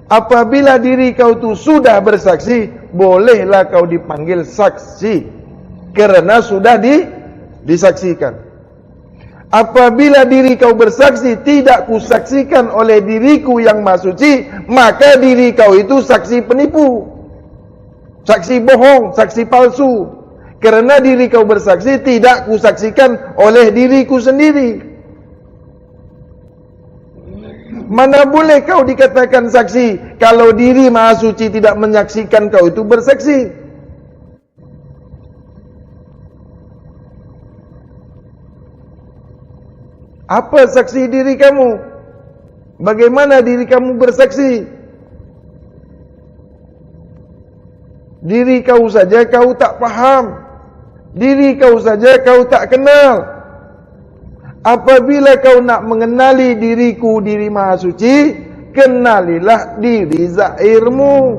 Apabila diri kau itu sudah bersaksi, bolehlah kau dipanggil saksi, kerana sudah disaksikan. Apabila diri kau bersaksi tidak kusaksikan oleh diriku yang maha suci, maka diri kau itu saksi penipu, saksi bohong, saksi palsu. Kerana diri kau bersaksi tidak kusaksikan oleh diriku sendiri. Mana boleh kau dikatakan saksi kalau diri maha suci tidak menyaksikan kau itu bersaksi? Apa saksi diri kamu? Bagaimana diri kamu bersaksi? Diri kau saja kau tak faham. Diri kau saja kau tak kenal. Apabila kau nak mengenali diriku, diri maha suci, kenalilah diri zahirmu.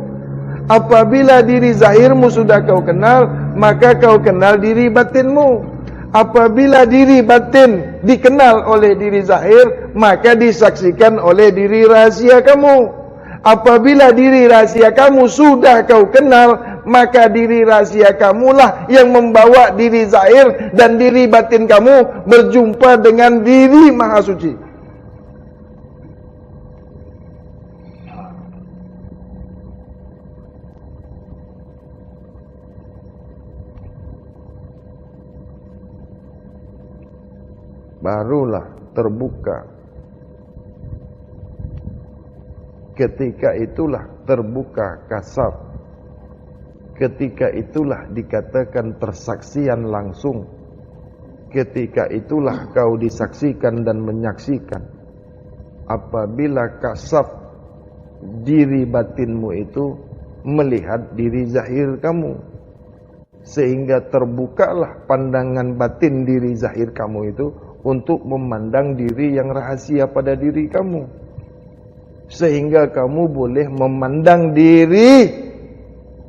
Apabila diri zahirmu sudah kau kenal, maka kau kenal diri batinmu. Apabila diri batin dikenal oleh diri zahir, maka disaksikan oleh diri rahasia kamu. Apabila diri rahasia kamu sudah kau kenal, maka diri rahasia kamulah yang membawa diri zahir dan diri batin kamu berjumpa dengan diri maha suci. Barulah terbuka. Ketika itulah terbuka kasab. Ketika itulah dikatakan persaksian langsung. Ketika itulah kau disaksikan dan menyaksikan. Apabila kasab diri batinmu itu melihat diri zahir kamu, sehingga terbukalah pandangan batin diri zahir kamu itu untuk memandang diri yang rahasia pada diri kamu, sehingga kamu boleh memandang diri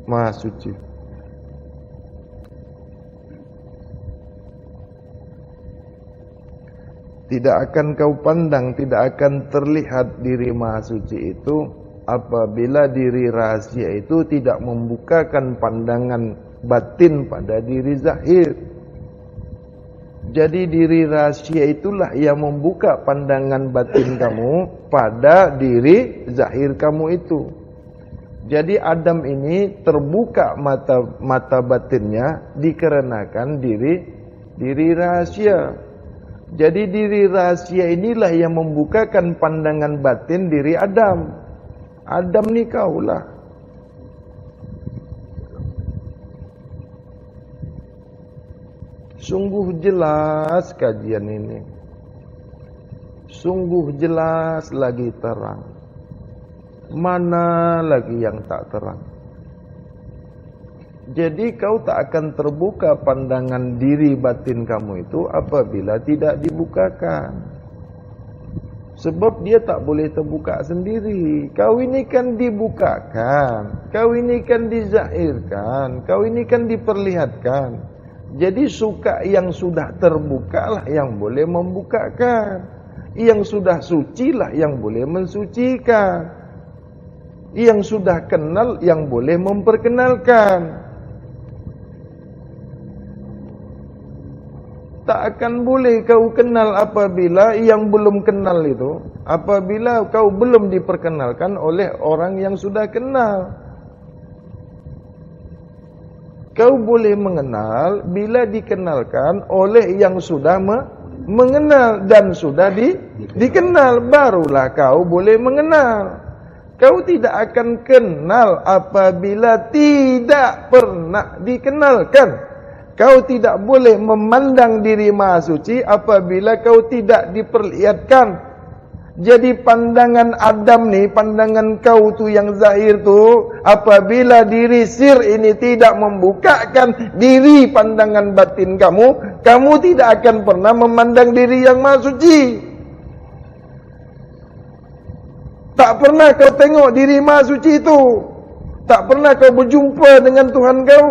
maha suci. Tidak akan kau pandang, tidak akan terlihat diri maha suci itu apabila diri rahasia itu tidak membukakan pandangan batin pada diri zahir. Jadi diri rahasia itulah yang membuka pandangan batin kamu pada diri zahir kamu itu. Jadi Adam ini terbuka mata batinnya dikarenakan diri rahasia. Jadi diri rahasia inilah yang membukakan pandangan batin diri Adam. Adam ni kaulah. Sungguh jelas kajian ini. Sungguh jelas lagi terang. Mana lagi yang tak terang? Jadi kau tak akan terbuka pandangan diri batin kamu itu apabila tidak dibukakan. Sebab dia tak boleh terbuka sendiri. Kau ini kan dibukakan, kau ini kan dizahirkan, kau ini kan diperlihatkan. Jadi suka yang sudah terbuka lah yang boleh membukakan, yang sudah suci lah yang boleh mensucikan, yang sudah kenal yang boleh memperkenalkan. Tak akan boleh kau kenal apabila yang belum kenal itu, apabila kau belum diperkenalkan oleh orang yang sudah kenal. Kau boleh mengenal bila dikenalkan oleh yang sudah mengenal dan sudah dikenal, barulah kau boleh mengenal. Kau tidak akan kenal apabila tidak pernah dikenalkan. Kau tidak boleh memandang diri Maha Suci apabila kau tidak diperlihatkan. Jadi pandangan Adam ni, pandangan kau tu yang zahir tu, apabila diri sir ini tidak membukakan diri pandangan batin kamu, kamu tidak akan pernah memandang diri yang Maha Suci. Tak pernah kau tengok diri Maha Suci itu. Tak pernah kau berjumpa dengan Tuhan kau.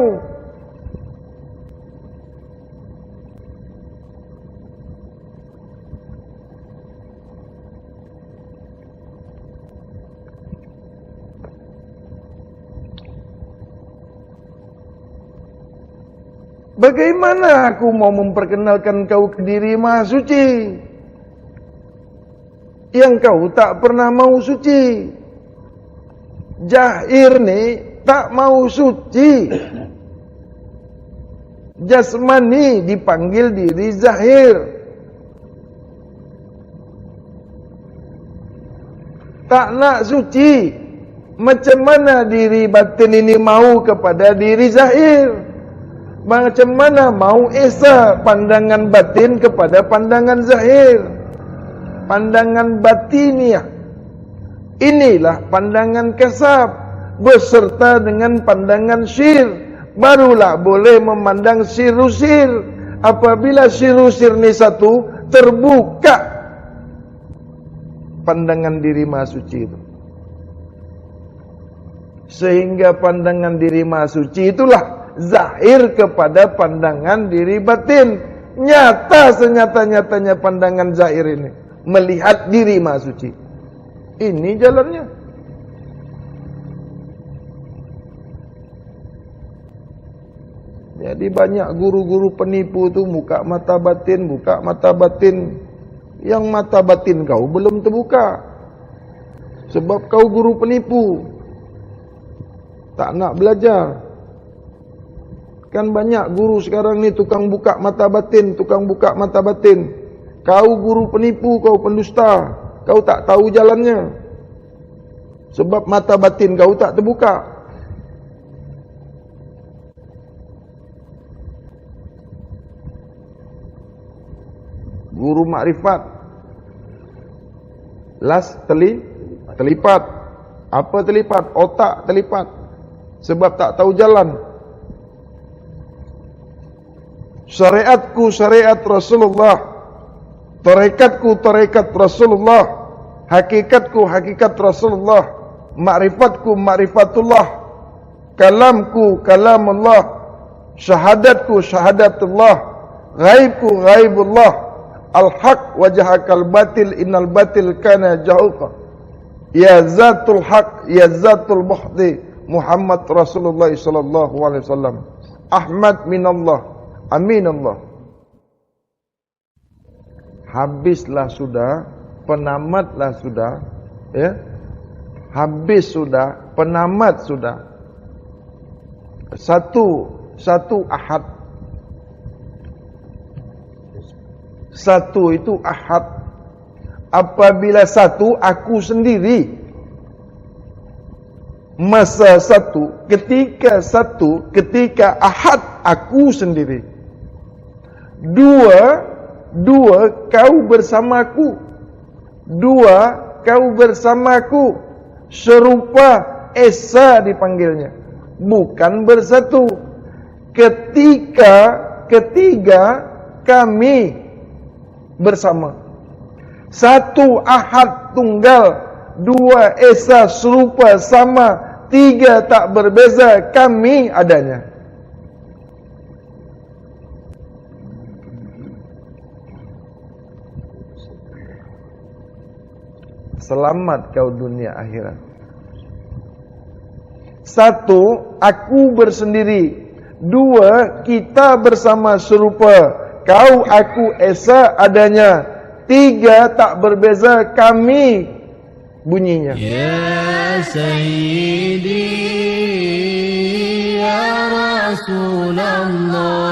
Bagaimana aku mau memperkenalkan kau ke diri Maha Suci yang kau tak pernah mau suci? Zahir ni tak mau suci. Jasmani dipanggil diri zahir. Tak nak suci. Macam mana diri batin ini mau kepada diri zahir? Macam mana mau esa pandangan batin kepada pandangan zahir? Pandangan batiniah. Inilah pandangan kasab beserta dengan pandangan syir. Barulah boleh memandang sirusir. Apabila sirusir ni satu, terbuka pandangan diri Maha Suci itu. Sehingga pandangan diri Maha Suci itulah zahir kepada pandangan diri batin. Nyata senyata-nyatanya pandangan zahir ini melihat diri Maha Suci. Ini jalannya. Jadi banyak guru-guru penipu tu buka mata batin, buka mata batin. Yang mata batin kau belum terbuka. Sebab kau guru penipu. Tak nak belajar. Kan banyak guru sekarang ni tukang buka mata batin, tukang buka mata batin. Kau guru penipu, kau pendusta. Kau tak tahu jalannya. Sebab mata batin kau tak terbuka. Guru makrifat. Las terlipat. Apa terlipat? Otak terlipat. Sebab tak tahu jalan. Syariatku syariat Rasulullah, tarekatku tarekat Rasulullah, hakikatku hakikat Rasulullah, ma'rifatku ma'rifatullah, kalamku kalamullah, syahadatku syahadatullah, ghaibku ghaibullah, al-haq wajahakal batil innal batil kana jahuqa. Ya zatul haq ya zatul muhdi Muhammad Rasulullah sallallahu alaihi wasallam. Ahmad minallah. Amin Allah. Habislah sudah, penamatlah sudah, ya. Habis sudah, penamat sudah. Satu ahad. Satu itu ahad. Apabila satu aku sendiri. Masa satu, ketika ahad aku sendiri. Dua kau bersamaku. Dua kau bersamaku. Serupa esa dipanggilnya. Bukan bersatu. Ketiga kami bersama. Satu Ahad tunggal, dua Esa serupa sama, tiga tak berbeza, kami adanya. Selamat kau dunia akhirat. Satu, aku bersendiri. Dua, kita bersama serupa. Kau, aku, Esa adanya. Tiga, tak berbeza, kami bunyinya. Ya Sayyidi Ya Rasulullah